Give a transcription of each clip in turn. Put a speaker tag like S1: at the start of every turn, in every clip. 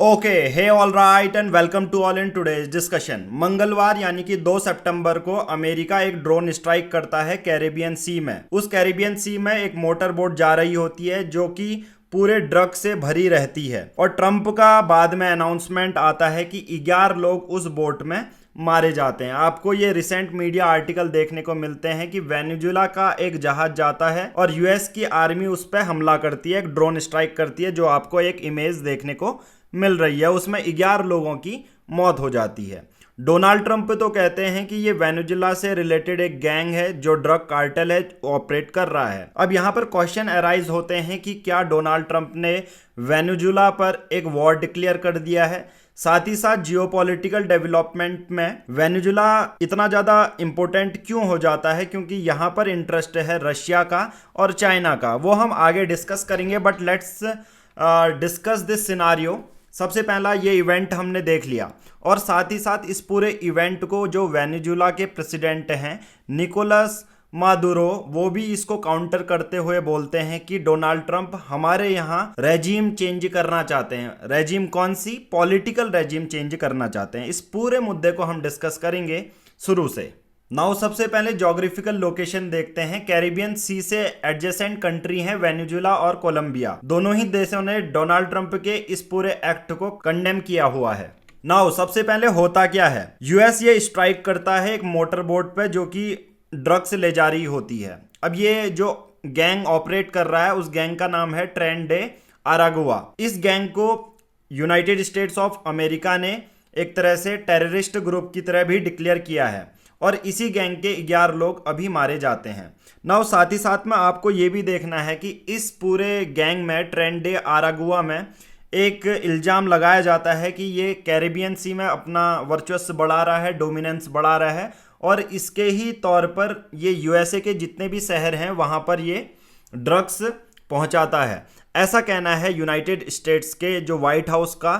S1: Okay hey all right and welcome to all in today's discussion. मंगलवार यानी कि 2 सितंबर को अमेरिका एक ड्रोन स्ट्राइक करता है कैरेबियन सी में। उस कैरेबियन सी में एक मोटर बोट जा रही होती है जो कि पूरे ड्रग से भरी रहती है और ट्रंप का बाद में अनाउंसमेंट आता है कि 11 लोग उस बोट में मारे जाते हैं। आपको ये रिसेंट मीडिया आर्टिकल देखने को मिलते हैं कि वेनेजुला का एक जहाज जाता है और यूएस की आर्मी उस पर हमला करती है, एक ड्रोन स्ट्राइक करती है, जो आपको एक इमेज देखने को मिल रही है। उसमें 11 लोगों की मौत हो जाती है। डोनाल्ड ट्रंप तो कहते हैं कि ये वेनेजुला से रिलेटेड एक गैंग है जो ड्रग कार्टेल है, ऑपरेट कर रहा है। अब यहाँ पर क्वेश्चन अराइज होते हैं कि क्या डोनाल्ड ट्रंप ने वेनेजुला पर एक वॉर डिक्लेयर कर दिया है। साथ ही साथ जियोपॉलिटिकल डेवलपमेंट में वेनेजुला इतना ज़्यादा इंपॉर्टेंट क्यों हो जाता है, क्योंकि यहाँ पर इंटरेस्ट है रशिया का और चाइना का। वो हम आगे डिस्कस करेंगे, but let's discuss this scenario. सबसे पहला ये इवेंट हमने देख लिया और साथ ही साथ इस पूरे इवेंट को जो वेनेजुला के प्रेसिडेंट हैं निकोलस मादुरो, वो भी इसको काउंटर करते हुए बोलते हैं कि डोनाल्ड ट्रंप हमारे यहाँ रेजिम चेंज करना चाहते हैं। रेजिम कौन सी? पॉलिटिकल रेजिम चेंज करना चाहते हैं। इस पूरे मुद्दे को हम डिस्कस करेंगे शुरू से। नाउ सबसे पहले ज्योग्राफिकल लोकेशन देखते हैं। कैरिबियन सी से एडजेसेंट कंट्री हैं वेनेजुला और कोलंबिया। दोनों ही देशों ने डोनाल्ड ट्रंप के इस पूरे एक्ट को कंडेम किया हुआ है। नाउ सबसे पहले होता क्या है, यूएस ये स्ट्राइक करता है एक मोटर बोट पे जो कि ड्रग्स ले जा रही होती है। अब ये जो गैंग ऑपरेट कर रहा है उस गैंग का नाम है ट्रेन डे आरागुआ। इस गैंग को यूनाइटेड स्टेट्स ऑफ अमेरिका ने एक तरह से टेररिस्ट ग्रुप की तरह भी डिक्लेयर किया है और इसी गैंग के 11 लोग अभी मारे जाते हैं। नाउ साथ ही साथ में आपको ये भी देखना है कि इस पूरे गैंग में ट्रेन डे आरागुआ में एक इल्ज़ाम लगाया जाता है कि ये कैरेबियन सी में अपना वर्चस्व बढ़ा रहा है, डोमिनेंस बढ़ा रहा है और इसके ही तौर पर ये यूएसए के जितने भी शहर हैं वहाँ पर ये ड्रग्स पहुँचाता है। ऐसा कहना है यूनाइटेड स्टेट्स के जो व्हाइट हाउस का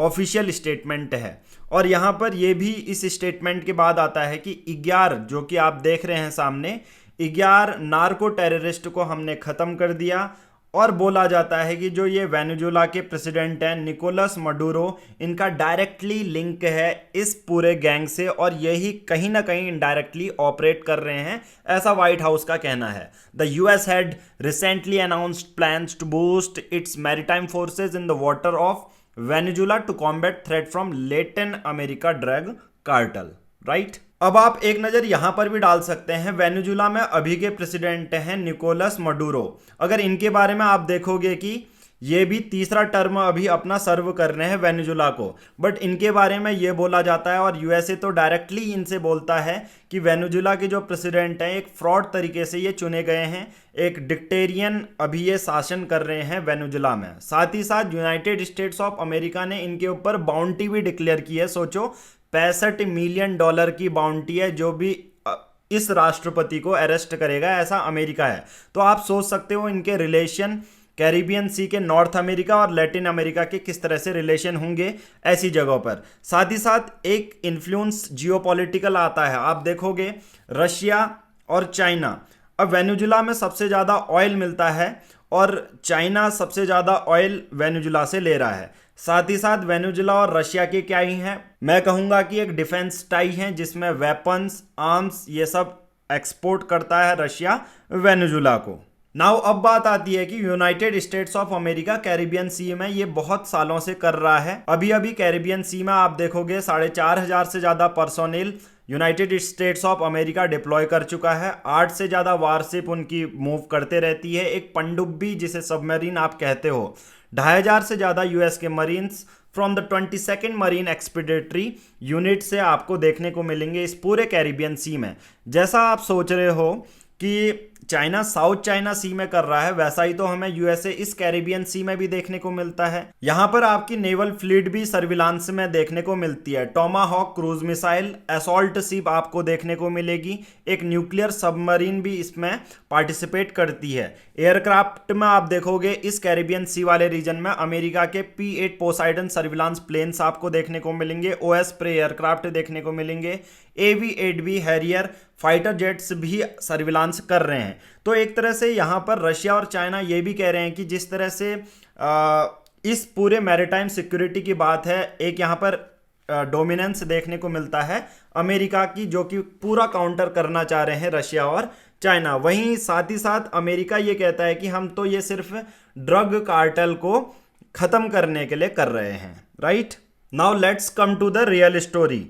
S1: ऑफिशियल स्टेटमेंट है। और यहाँ पर यह भी इस स्टेटमेंट के बाद आता है कि 11 जो कि आप देख रहे हैं सामने, 11 नार्को टेररिस्ट को हमने ख़त्म कर दिया। और बोला जाता है कि जो ये वेनेजुला के प्रेसिडेंट हैं निकोलस मडुरो, इनका डायरेक्टली लिंक है इस पूरे गैंग से और यही कहीं ना कहीं इनडायरेक्टली ऑपरेट कर रहे हैं, ऐसा व्हाइट हाउस का कहना है। The US had recently announced plans to boost its maritime forces in the water of Venezuela to combat threat from Latin America drug cartel, right. अब आप एक नज़र यहां पर भी डाल सकते हैं। वेनेजुला में अभी के प्रेसिडेंट हैं निकोलस मडुरो। अगर इनके बारे में आप देखोगे कि ये भी तीसरा टर्म अभी अपना सर्व कर रहे हैं वेनेजुला को, बट इनके बारे में ये बोला जाता है और यूएसए तो डायरेक्टली इनसे बोलता है कि वेनेजुला के जो प्रेसिडेंट हैं एक फ्रॉड तरीके से ये चुने गए हैं, एक डिक्टेरियन अभी ये शासन कर रहे हैं वेनेजुला में। साथ ही साथ यूनाइटेड स्टेट्स ऑफ अमेरिका ने इनके ऊपर बाउंटी भी डिक्लेयर की है। सोचो, $65 मिलियन की बाउंटी है जो भी इस राष्ट्रपति को अरेस्ट करेगा, ऐसा अमेरिका है। तो आप सोच सकते हो इनके रिलेशन कैरिबियन सी के नॉर्थ अमेरिका और लैटिन अमेरिका के किस तरह से रिलेशन होंगे ऐसी जगहों पर। साथ ही साथ एक इन्फ्लुएंस जियोपॉलिटिकल आता है। आप देखोगे रशिया और चाइना, अब वेनेजुला में सबसे ज़्यादा ऑयल मिलता है और चाइना सबसे ज़्यादा ऑयल वेनेजुला से ले रहा है। साथ ही साथ वेनेजुला और रशिया के क्या ही हैं, मैं कहूँगा कि एक डिफेंस टाई हैं जिसमें वेपन्स, आर्म्स ये सब एक्सपोर्ट करता है रशिया वेनेजुला को। नाउ अब बात आती है कि United States of America Caribbean Sea में ये बहुत सालों से कर रहा है। अभी अभी कैरिबियन सी में आप देखोगे 4,500 से ज़्यादा personnel United States of America deploy कर चुका है। 8 से ज़्यादा वारशिप उनकी मूव करते रहती है। एक पनडुब्बी जिसे सबमरीन आप कहते हो, 2,500 से ज़्यादा यूएस के marines from the 22nd marine expeditionary unit से आपको देखने को मिलेंगे इस पूरे कैरिबियन सी में। जैसा आप सोच रहे हो कि चाइना साउथ चाइना सी में कर रहा है, वैसा ही तो हमें यूएसए इस कैरिबियन सी में भी देखने को मिलता है। यहाँ पर आपकी नेवल फ्लीट भी सर्विलांस में देखने को मिलती है। Tomahawk cruise missile, assault ship आपको देखने को मिलेगी। एक न्यूक्लियर सबमरीन भी इसमें पार्टिसिपेट करती है। एयरक्राफ्ट में आप देखोगे इस कैरिबियन सी वाले रीजन में अमेरिका के P-8 पोसाइडन सर्विलांस प्लेन्स आपको देखने को मिलेंगे। OS प्रे एयरक्राफ्ट देखने को मिलेंगे। AV-8B हैरियर फाइटर जेट्स भी सर्विलांस कर रहे हैं। तो एक तरह से यहाँ पर रशिया और चाइना ये भी कह रहे हैं कि जिस तरह से इस पूरे मैरीटाइम सिक्योरिटी की बात है, एक यहाँ पर डोमिनेंस देखने को मिलता है अमेरिका की, जो कि पूरा काउंटर करना चाह रहे हैं रशिया और चाइना। वहीं साथ ही साथ अमेरिका ये कहता है कि हम तो ये सिर्फ ड्रग कार्टेल को खत्म करने के लिए कर रहे हैं, right. Now let's come to the real story.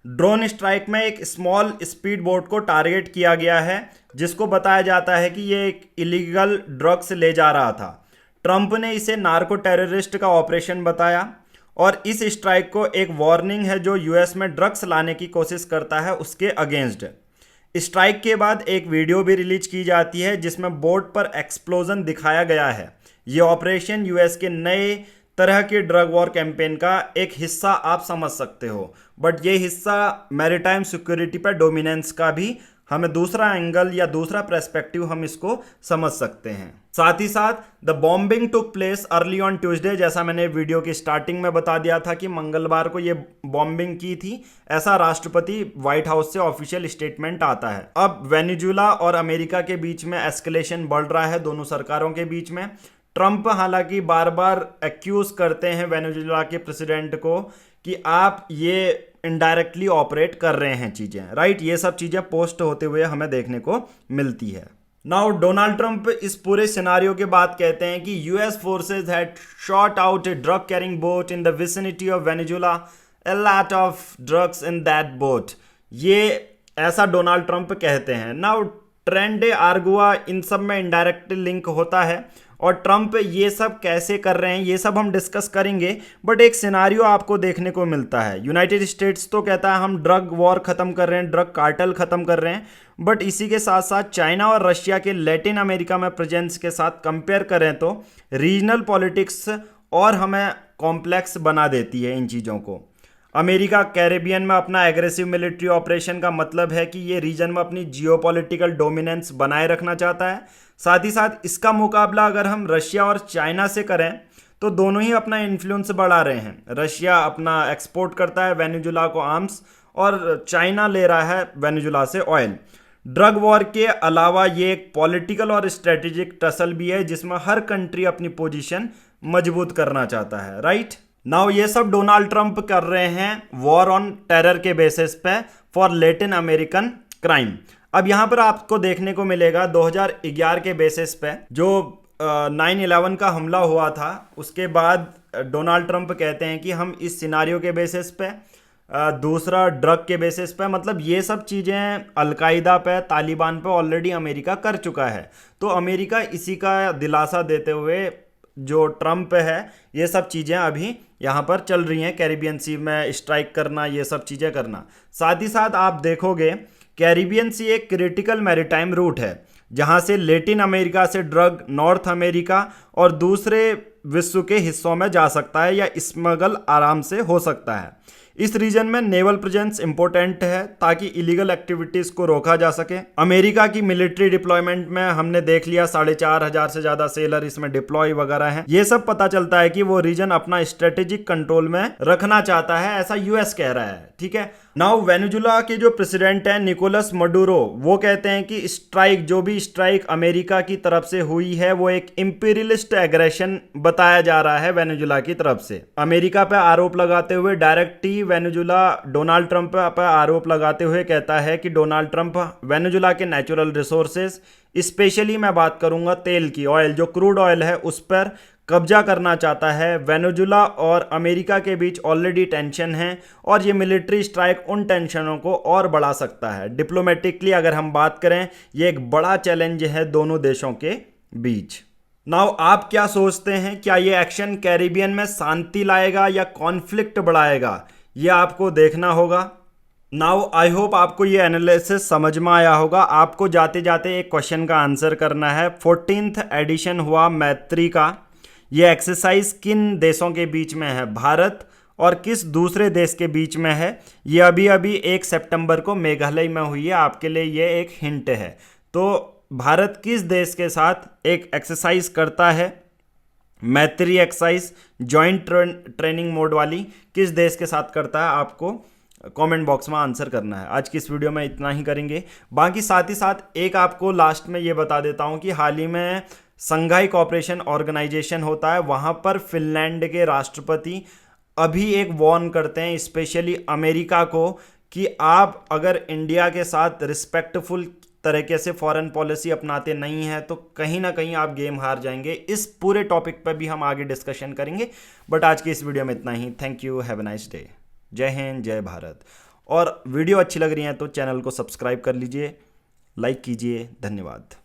S1: Drone strike में एक स्मॉल स्पीड बोट को टारगेट किया गया है, जिसको बताया जाता है कि ये एक इलीगल ड्रग्स ले जा रहा था। ट्रंप ने इसे नार्को टेररिस्ट का ऑपरेशन बताया और इस स्ट्राइक को एक वार्निंग है जो यूएस में ड्रग्स लाने की कोशिश करता है उसके अगेंस्ट। स्ट्राइक के बाद एक वीडियो भी रिलीज की जाती है जिसमें बोट पर एक्सप्लोजन दिखाया गया है। ये ऑपरेशन यूएस के नए तरह के ड्रग वॉर कैंपेन का एक हिस्सा आप समझ सकते हो, बट ये हिस्सा मैरीटाइम सिक्योरिटी पर डोमिनेंस का भी हमें दूसरा एंगल या दूसरा पर्सपेक्टिव हम इसको समझ सकते हैं। साथ ही साथ the bombing took place early on Tuesday, जैसा मैंने वीडियो की स्टार्टिंग में बता दिया था कि मंगलवार को ये बॉम्बिंग की थी, ऐसा राष्ट्रपति व्हाइट हाउस से ऑफिशियल स्टेटमेंट आता है। अब वेनेजुला और अमेरिका के बीच में एस्केलेशन बढ़ रहा है, दोनों सरकारों के बीच में। ट्रंप हालांकि बार बार एक्यूज करते हैं वेनेजुला के प्रेसिडेंट को कि आप ये इनडायरेक्टली ऑपरेट कर रहे हैं चीजें, राइट। ये सब चीजें पोस्ट होते हुए हमें देखने को मिलती है। नाउ डोनाल्ड ट्रंप इस पूरे सिनारियो के बाद कहते हैं कि US forces had shot out a drug carrying boat in the vicinity of Venezuela, a lot of drugs in that boat. ये ऐसा डोनाल्ड ट्रंप कहते हैं। नाउ ट्रेंडे आर्गुआ इन सब में इनडायरेक्टली लिंक होता है और ट्रंप ये सब कैसे कर रहे हैं ये सब हम डिस्कस करेंगे, बट एक सिनारियो आपको देखने को मिलता है। यूनाइटेड स्टेट्स तो कहता है हम ड्रग वॉर खत्म कर रहे हैं, ड्रग कार्टेल खत्म कर रहे हैं, बट इसी के साथ साथ चाइना और रशिया के लैटिन अमेरिका में प्रेजेंस के साथ कंपेयर करें तो रीजनल पॉलिटिक्स और हमें कॉम्प्लेक्स बना देती है इन चीज़ों को। अमेरिका कैरेबियन में अपना एग्रेसिव मिलिट्री ऑपरेशन का मतलब है कि ये रीजन में अपनी जियोपॉलिटिकल डोमिनेंस बनाए रखना चाहता है। साथ ही साथ इसका मुकाबला अगर हम रशिया और चाइना से करें तो दोनों ही अपना इन्फ्लुएंस बढ़ा रहे हैं। रशिया अपना एक्सपोर्ट करता है वेनेजुला को आर्म्स और चाइना ले रहा है वेनेजुला से ऑयल। ड्रग वॉर के अलावा ये एक पॉलिटिकल और स्ट्रेटेजिक टसल भी है जिसमें हर कंट्री अपनी पोजीशन मजबूत करना चाहता है, राइट। नाउ ये सब डोनाल्ड ट्रंप कर रहे हैं वॉर ऑन टेरर के बेसिस पे फॉर लैटिन अमेरिकन क्राइम। अब यहाँ पर आपको देखने को मिलेगा 2011 के बेसिस पे जो 9/11 का हमला हुआ था, उसके बाद डोनाल्ड ट्रंप कहते हैं कि हम इस सिनारियो के बेसिस पे, दूसरा ड्रग के बेसिस पे, मतलब ये सब चीज़ें अलकायदा पे, तालिबान पे ऑलरेडी अमेरिका कर चुका है। तो अमेरिका इसी का दिलासा देते हुए जो ट्रंप है ये सब चीज़ें अभी यहाँ पर चल रही हैं, कैरिबियन सी में स्ट्राइक करना, ये सब चीज़ें करना। साथ ही साथ आप देखोगे कैरिबियन सी एक क्रिटिकल मैरीटाइम रूट है जहाँ से लैटिन अमेरिका से ड्रग नॉर्थ अमेरिका और दूसरे विश्व के हिस्सों में जा सकता है या स्मगल आराम से हो सकता है। इस रीजन में नेवल प्रेजेंस इंपॉर्टेंट है ताकि इलीगल एक्टिविटीज को रोका जा सके। अमेरिका की मिलिट्री डिप्लॉयमेंट में हमने देख लिया 4,500 से ज्यादा सेलर इसमें डिप्लॉय वगैरह हैं। ये सब पता चलता है कि वो रीजन अपना स्ट्रेटेजिक कंट्रोल में रखना चाहता है, ऐसा यूएस कह रहा है, ठीक है। नाउ वेनेजुला के जो प्रेसिडेंट हैं निकोलस मडुरो, वो कहते हैं कि स्ट्राइक, जो भी स्ट्राइक अमेरिका की तरफ से हुई है वो एक इंपीरियलिस्ट एग्रेशन बताया जा रहा है वेनेजुला की तरफ से। अमेरिका पे आरोप लगाते हुए डायरेक्ट ही वेनेजुला डोनाल्ड ट्रंप पर आरोप लगाते हुए कहता है कि डोनाल्ड ट्रंप वेनेजुला के नेचुरल रिसोर्सेज, स्पेशली मैं बात करूंगा तेल की, ऑयल, जो क्रूड ऑयल है उस पर कब्जा करना चाहता है। वेनेजुला और अमेरिका के बीच ऑलरेडी टेंशन है और ये मिलिट्री स्ट्राइक उन टेंशनों को और बढ़ा सकता है। डिप्लोमेटिकली अगर हम बात करें ये एक बड़ा चैलेंज है दोनों देशों के बीच। नाउ आप क्या सोचते हैं, क्या ये एक्शन कैरिबियन में शांति लाएगा या कॉन्फ्लिक्ट बढ़ाएगा, ये आपको देखना होगा। नाउ आई होप आपको ये एनालिसिस समझ में आया होगा। आपको जाते जाते एक क्वेश्चन का आंसर करना है। 14th एडिशन हुआ मैत्री का, ये एक्सरसाइज किन देशों के बीच में है, भारत और किस दूसरे देश के बीच में है। ये अभी अभी 1 सितंबर को मेघालय में हुई है, आपके लिए ये एक हिंट है। तो भारत किस देश के साथ एक एक्सरसाइज करता है, मैत्री एक्सरसाइज जॉइंट ट्रेनिंग मोड वाली, किस देश के साथ करता है आपको कमेंट बॉक्स में आंसर करना है। आज की इस वीडियो में इतना ही करेंगे। बाकी साथ ही साथ एक आपको लास्ट में ये बता देता हूँ कि हाल ही में संघाई कोऑपरेशन ऑर्गेनाइजेशन होता है, वहाँ पर फिनलैंड के राष्ट्रपति अभी एक वार्न करते हैं स्पेशली अमेरिका को कि आप अगर इंडिया के साथ रिस्पेक्टफुल तरीके से फॉरेन पॉलिसी अपनाते नहीं हैं तो कहीं ना कहीं आप गेम हार जाएंगे। इस पूरे टॉपिक पर भी हम आगे डिस्कशन करेंगे, बट आज की इस वीडियो में इतना ही। Thank you, have a nice day. जय हिंद, जय भारत। और वीडियो अच्छी लग रही है तो चैनल को सब्सक्राइब कर लीजिए, लाइक कीजिए। धन्यवाद।